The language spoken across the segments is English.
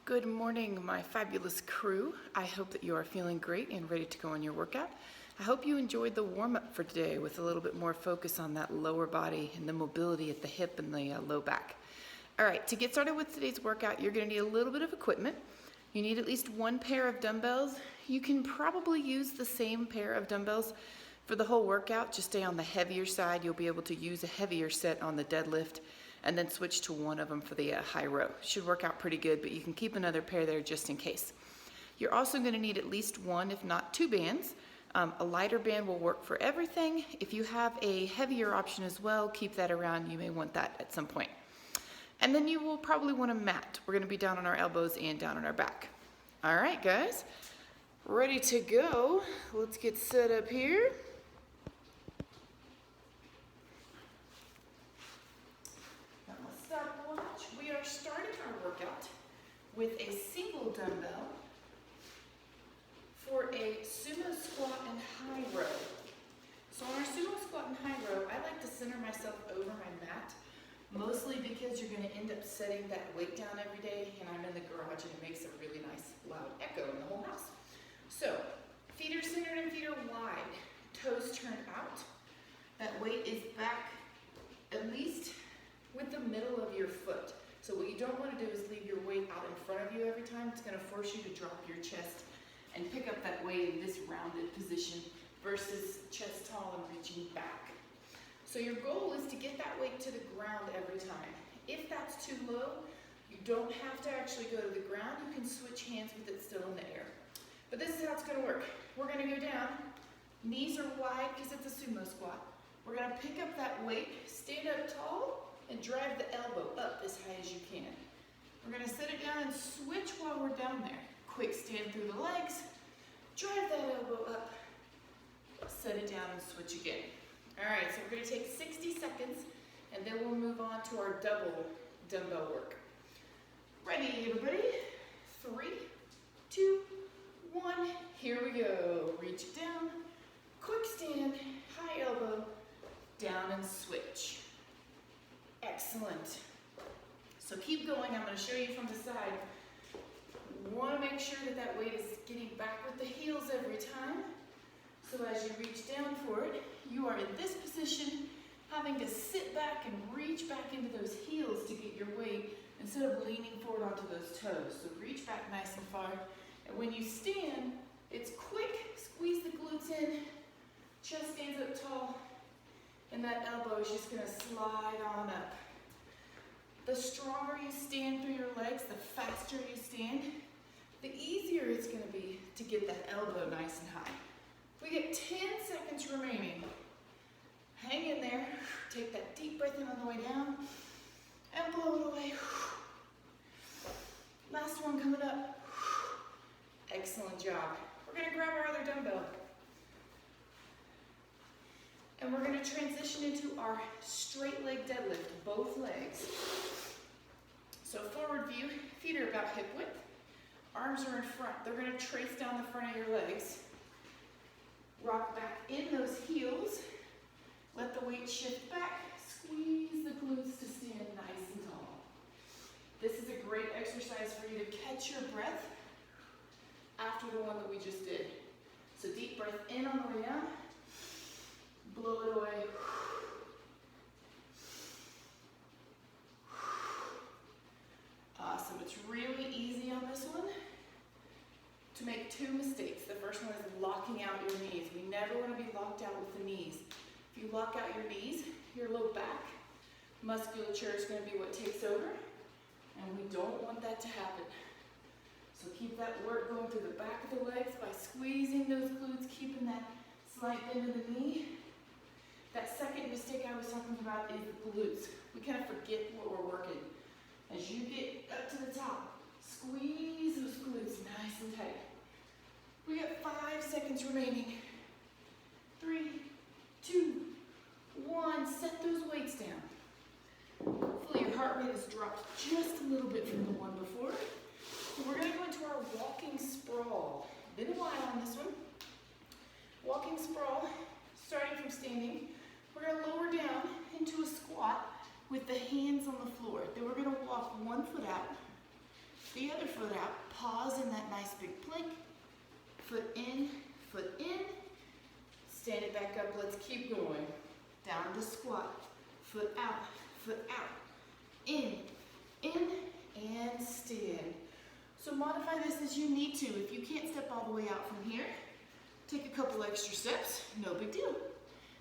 Good morning, my fabulous crew. I hope that you are feeling great and ready to go on your workout. I hope you enjoyed the warm-up for today with a little bit more focus on that lower body and the mobility at the hip and the low back. All right, to get started with today's workout, you're going to need a little bit of equipment. You need at least one pair of dumbbells. You can probably use the same pair of dumbbells for the whole workout. Just stay on the heavier side. You'll be able to use a heavier set on the deadlift and then switch to one of them for the high row. Should work out pretty good, but you can keep another pair there just in case. You're also going to need at least one, if not two bands. A lighter band will work for everything. If you have a heavier option as well, keep that around. You may want that at some point. And then you will probably want a mat. We're going to be down on our elbows and down on our back. All right, guys, ready to go. Let's get set up here. We are starting our workout with a single dumbbell for a sumo squat and high row. So on our sumo squat and high row, I like to center myself over my mat, mostly because you're going to end up setting that weight down every day, and I'm in the garage and it makes a really nice loud echo in the whole house. So feet are centered and feet are wide, toes turned out. That weight is back at least with the middle of your foot. So what you don't want to do is leave your weight out in front of you every time. It's going to force you to drop your chest and pick up that weight in this rounded position versus chest tall and reaching back. So your goal is to get that weight to the ground every time. If that's too low, you don't have to actually go to the ground. You can switch hands with it still in the air. But this is how it's going to work. We're going to go down. Knees are wide because it's a sumo squat. We're going to pick up that weight, stand up tall, and drive the elbow up as high as you can. We're going to set it down and switch while we're down there. Quick stand through the legs, drive that elbow up, set it down and switch again. All right, so we're going to take 60 seconds and then we'll move on to our double dumbbell work. Ready, everybody? 3, 2, 1, here we go. Reach it down, quick stand, high elbow, down and switch. Excellent. So keep going. I'm going to show you from the side. You want to make sure that that weight is getting back with the heels every time. So as you reach down for it, you are in this position, having to sit back and reach back into those heels to get your weight instead of leaning forward onto those toes. So reach back nice and far. And when you stand, it's quick. Squeeze the glutes in. Chest stands up tall. And that elbow is just going to slide on up. The stronger you stand through your legs, the faster you stand, the easier it's going to be to get that elbow nice and high. We get 10 seconds remaining. Hang in there. Take that deep breath in on the way down and blow it away. Last one coming up. Excellent job. We're going to grab our other dumbbell. And we're going to transition into our straight leg deadlift, both legs. So forward view, feet are about hip width, arms are in front. They're going to trace down the front of your legs. Rock back in those heels. Let the weight shift back. Squeeze the glutes to stand nice and tall. This is a great exercise for you to catch your breath after the one that we just did. So deep breath in on the way down. Blow it away. Awesome. It's really easy on this one to make two mistakes. The first one is locking out your knees. We never want to be locked out with the knees. If you lock out your knees, your low back musculature is going to be what takes over, and we don't want that to happen. So keep that work going through the back of the legs by squeezing those glutes, keeping that slight bend of the knee. That second mistake I was talking about is the glutes. We kind of forget what we're working. As you get up to the top, squeeze those glutes nice and tight. We got 5 seconds remaining. 3, 2, 1. Set those weights down. Hopefully your heart rate has dropped just a little bit from the one before. So we're going to go into our walking sprawl. Been a while on this one. Walking sprawl, starting from standing. We're going to lower down into a squat with the hands on the floor. Then we're going to walk one foot out, the other foot out, pause in that nice big plank, foot in, stand it back up, let's keep going. Down to squat, foot out, in, and stand. So modify this as you need to. If you can't step all the way out from here, take a couple extra steps, no big deal.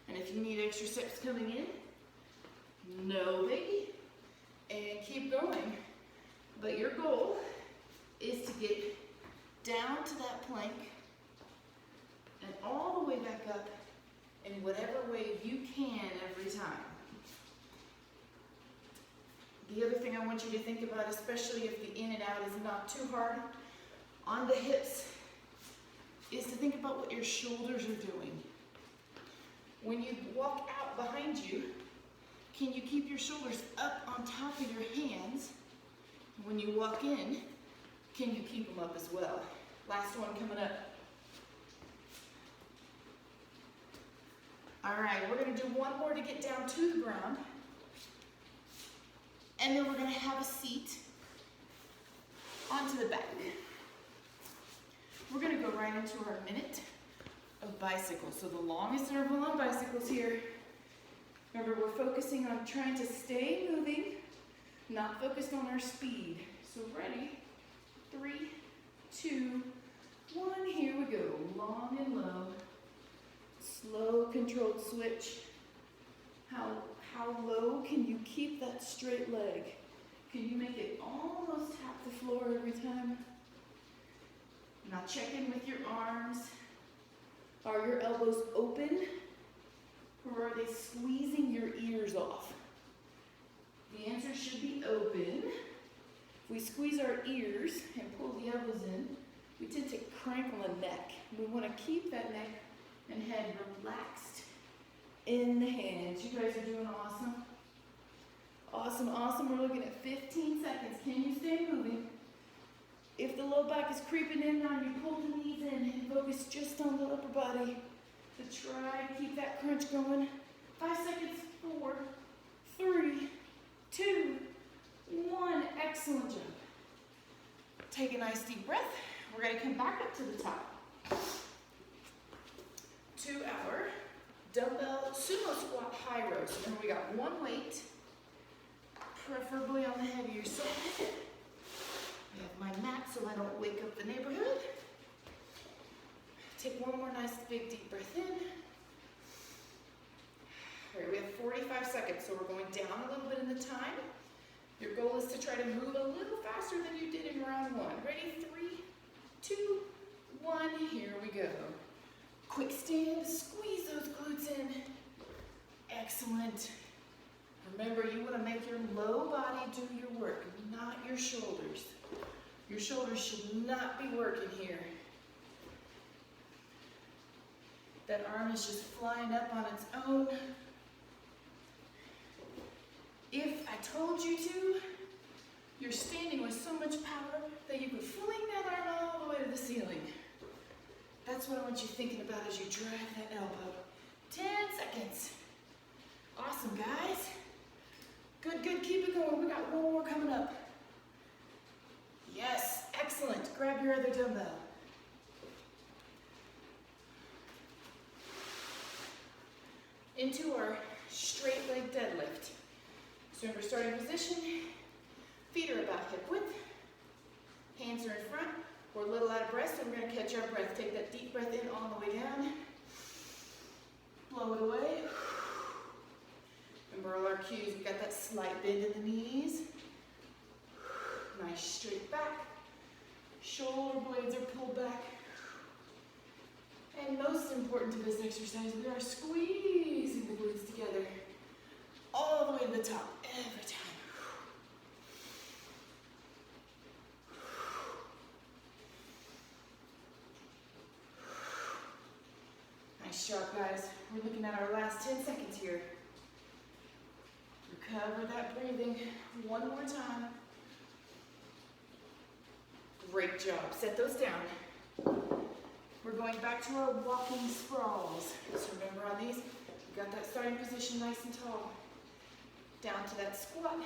And if you need extra steps coming in, no biggie, and keep going. But your goal is to get down to that plank and all the way back up in whatever way you can every time. The other thing I want you to think about, especially if the in and out is not too hard on the hips, is to think about what your shoulders are doing. When you walk out behind you, can you keep your shoulders up on top of your hands? When you walk in, can you keep them up as well? Last one coming up. All right, we're gonna do one more to get down to the ground. And then we're gonna have a seat onto the back. We're gonna go right into our minute of bicycles. So the longest interval on bicycles here. Remember, we're focusing on trying to stay moving, not focused on our speed. So ready, 3, 2, 1, here we go. Long and low, slow controlled switch. How low can you keep that straight leg? Can you make it almost tap the floor every time? Now check in with your arms. Are your elbows open, or are they squeezing your ears off? The answer should be open. If we squeeze our ears and pull the elbows in, we tend to crankle the neck. We want to keep that neck and head relaxed in the hands. You guys are doing awesome. Awesome, awesome. We're looking at 15 seconds. Can you stay moving? If the low back is creeping in now, you pull the knees in and focus just on the upper body to try to keep that crunch going. 5 seconds, 4, 3, 2, 1. Excellent job. Take a nice deep breath. We're going to come back up to the top. To our dumbbell sumo squat high row. So remember, we got one weight, preferably on the heavier side. I have my mat so I don't wake up the neighborhood. Take one more nice big deep breath in. All right, we have 45 seconds, so we're going down a little bit in the time. Your goal is to try to move a little faster than you did in round one. Ready? 3, 2, 1, here we go. Quick stand, squeeze those glutes in. Excellent. Remember, you want to make your low body do your work, not your shoulders. Your shoulders should not be working here. That arm is just flying up on its own. If I told you to, you're standing with so much power that you could fling that arm all the way to the ceiling. That's what I want you thinking about as you drive that elbow. 10 seconds. Awesome, guys. Good, good, keep it going. We got one more coming up. Yes, excellent. Grab your other dumbbell. Into our straight leg deadlift. So remember, starting position, feet are about hip width, hands are in front. We're a little out of breath, so we're going to catch our breath. Take that deep breath in all the way down. Blow it away. Remember all our cues. We've got that slight bend in the knees. Nice straight back. Shoulder blades are pulled back. And most important to this exercise, we are squeezing the glutes together all the way to the top every time. Nice job, guys. We're looking at our last 10 seconds here. Recover that breathing one more time. Great job. Set those down. We're going back to our walking sprawls. So remember on these, we got that starting position nice and tall. Down to that squat.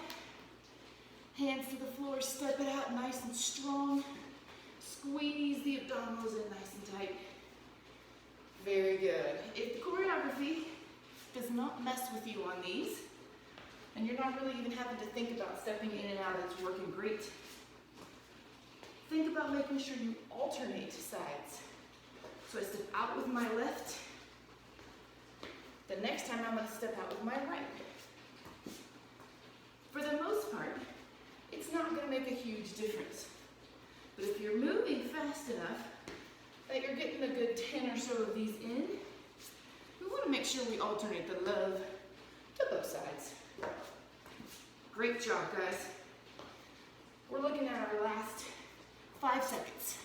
Hands to the floor, step it out nice and strong. Very good. If the choreography does not mess with you on these, and you're not really even having to think about stepping in and out, it's working great. Think about making sure you alternate sides. So I step out with my left. The next time I'm going to step out with my right. For the most part, it's not going to make a huge difference. But if you're moving fast enough that you're getting a good 10 or so of these in, we want to make sure we alternate the love to both sides. Great job, guys. We're looking at our last 5 seconds.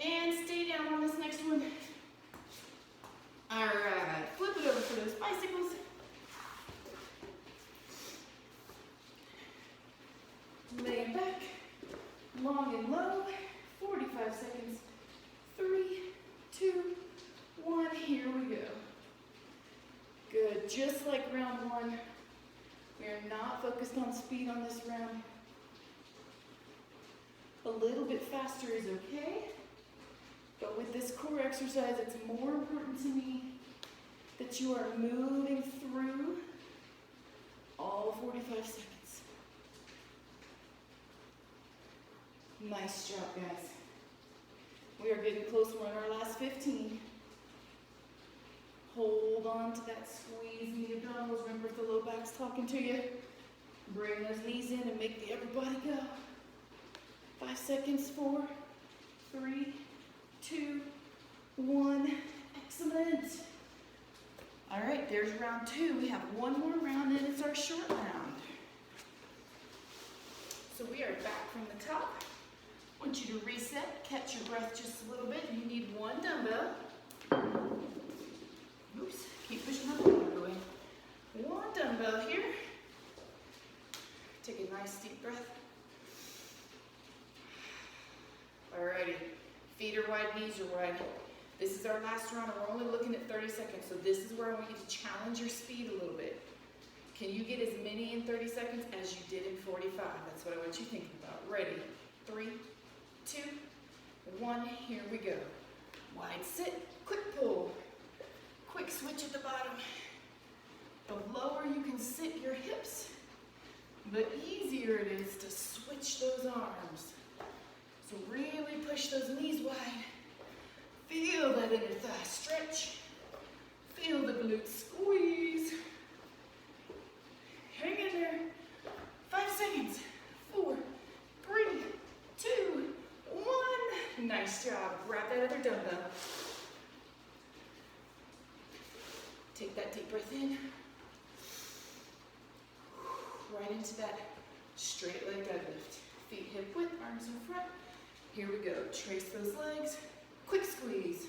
And stay down on this next one. All right, flip it over for those bicycles. Lay it back, long and low, 45 seconds. 3, 2, 1, here we go. Good, just like round 1. We are not focused on speed on this round. A little bit faster is okay, but with this core exercise, it's more important to me that you are moving through all 45 seconds. Nice job, guys. We are getting close. We're in our last 15. Hold on to that squeeze in the abdominals. Remember if the low back's talking to you. Bring those knees in and make the upper body go. 5 seconds, 4, 3, 2, 1. Excellent. All right, there's round 2. We have one more round and it's our short round. So we are back from the top. I want you to reset, catch your breath just a little bit. You need 1 dumbbell. Oops, keep pushing up and going. 1 dumbbell here. Take a nice deep breath. Alrighty, feet are wide, knees are wide. This is our last round and we're only looking at 30 seconds. So this is where I want you to challenge your speed a little bit. Can you get as many in 30 seconds as you did in 45? That's what I want you thinking about. Ready? 3, 2, 1, here we go. Wide sit, quick pull, quick switch at the bottom. The lower you can sit your hips, the easier it is to switch those arms. So really push those knees wide. Feel that inner thigh stretch. Feel the glutes squeeze. Hang in there. 5 seconds. 4, 3, 2, 1. Nice job. Grab that other dumbbell. Take that deep breath in. Right into that straight leg deadlift. Feet hip width, arms in front. Here we go. Trace those legs. Quick squeeze.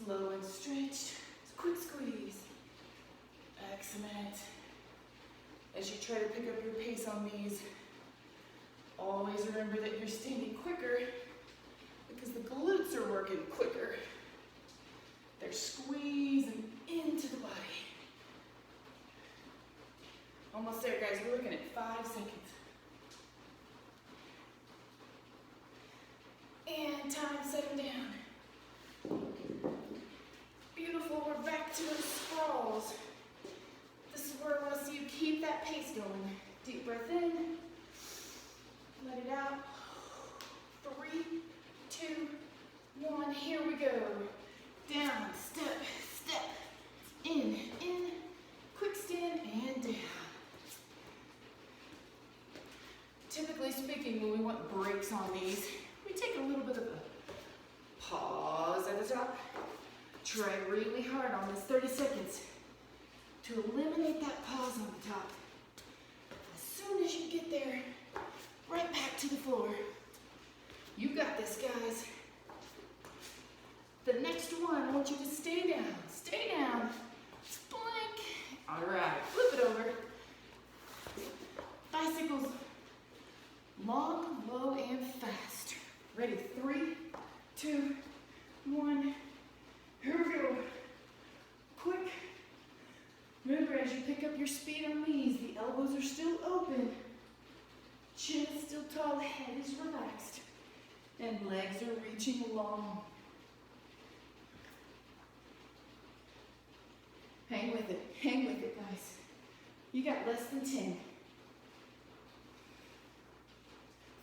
Slow and stretched. Quick squeeze. Excellent. As you try to pick up your pace on these, always remember that you're standing quicker because the glutes are working quicker. They're squeezing into the body. Almost there, guys. We're looking at 5 seconds. And time, set them down. Beautiful, we're back to those sprawls. This is where I want to see you keep that pace going. Deep breath in, let it out. 3, 2, 1, here we go. Down, step, step, in, quick stand, and down. Typically speaking, when we want breaks on these, we take a little bit of a pause at the top. Try really hard on this 30 seconds to eliminate that pause on the top. As soon as you get there, right back to the floor. You got this, guys. The next one, I want you to stay down. Stay down. Blank. All right, flip it over. Bicycles. Long, low, and fast. Ready? 3, 2, 1. Here we go. Quick. Remember, as you pick up your speed on these, the elbows are still open. Chin is still tall, head is relaxed, and legs are reaching long. Hang with it, guys. You got less than 10.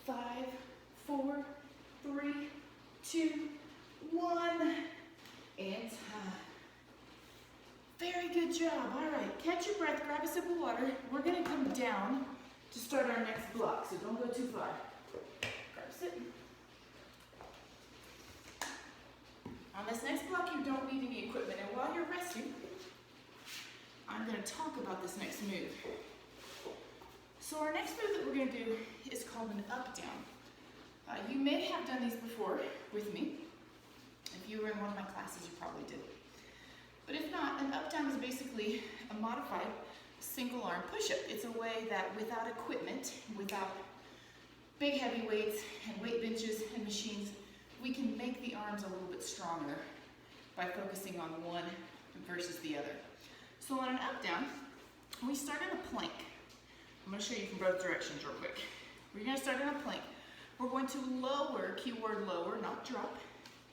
5, 4, 3, 2, 1, and time. Very good job. All right, catch your breath, grab a sip of water. We're gonna come down to start our next block, so don't go too far. Grab a sip. On this next block, you don't need any equipment, and while you're resting, I'm gonna talk about this next move. So our next move that we're gonna do is called an up-down. You may have done these before with me. If you were in one of my classes, you probably did. But if not, an up-down is basically a modified single arm push-up. It's a way that without equipment, without big heavy weights and weight benches and machines, we can make the arms a little bit stronger by focusing on one versus the other. So on an up-down, we start in a plank. I'm going to show you from both directions real quick. We're going to start in a plank. We're going to lower, keyword lower, not drop,